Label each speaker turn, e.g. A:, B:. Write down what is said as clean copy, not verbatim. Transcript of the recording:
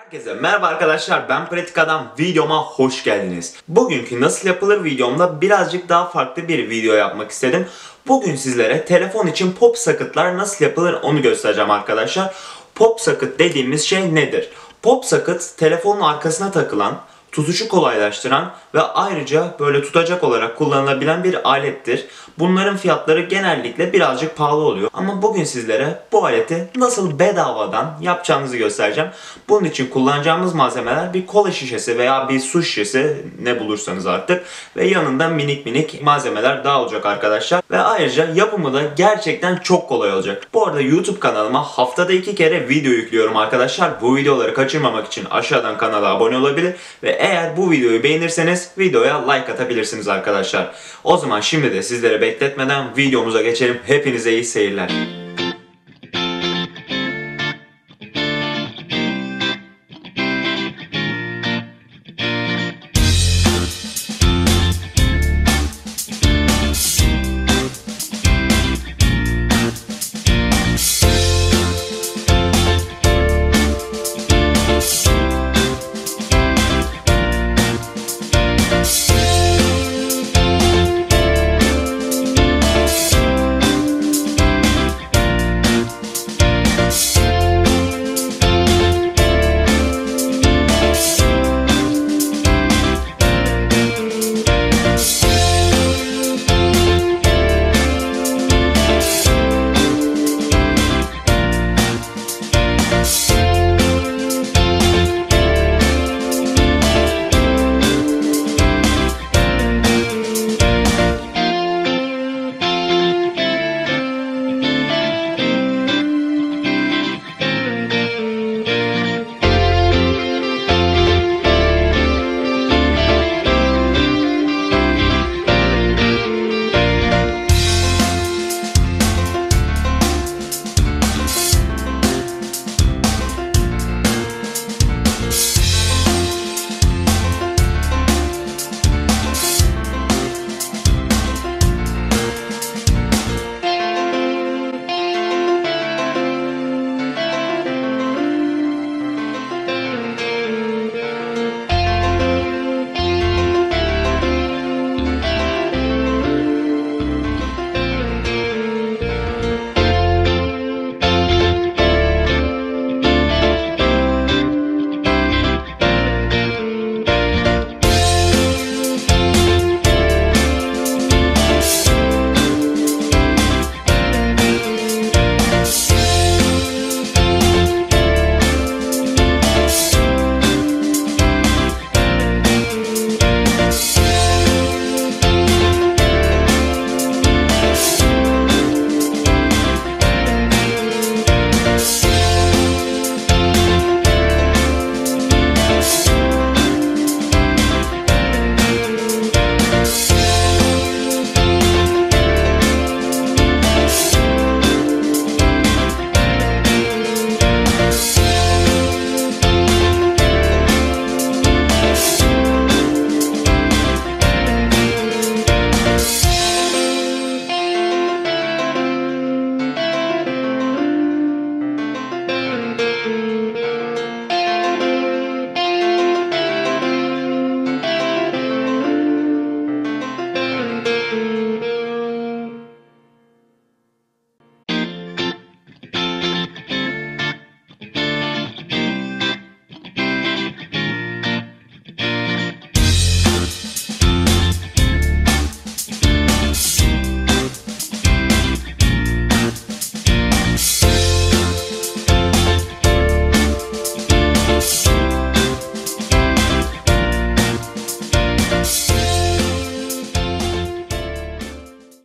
A: Herkese merhaba arkadaşlar, ben Pratik adam, videoma hoş geldiniz. Bugünkü nasıl yapılır videomda birazcık daha farklı bir video yapmak istedim. Bugün sizlere telefon için popsocket'lar nasıl yapılır onu göstereceğim arkadaşlar. Popsocket dediğimiz şey nedir? Popsocket telefonun arkasına takılan, tutuşu kolaylaştıran ve ayrıca böyle tutacak olarak kullanılabilen bir alettir. Bunların fiyatları genellikle birazcık pahalı oluyor. Ama bugün sizlere bu aleti nasıl bedavadan yapacağınızı göstereceğim. Bunun için kullanacağımız malzemeler bir kola şişesi veya bir su şişesi, ne bulursanız artık. Ve yanında minik minik malzemeler daha olacak arkadaşlar. Ve ayrıca yapımı da gerçekten çok kolay olacak. Bu arada YouTube kanalıma haftada 2 kere video yüklüyorum arkadaşlar. Bu videoları kaçırmamak için aşağıdan kanala abone olabilir ve eğer bu videoyu beğenirseniz videoya like atabilirsiniz arkadaşlar. O zaman şimdi de sizlere bekletmeden videomuza geçelim. Hepinize iyi seyirler.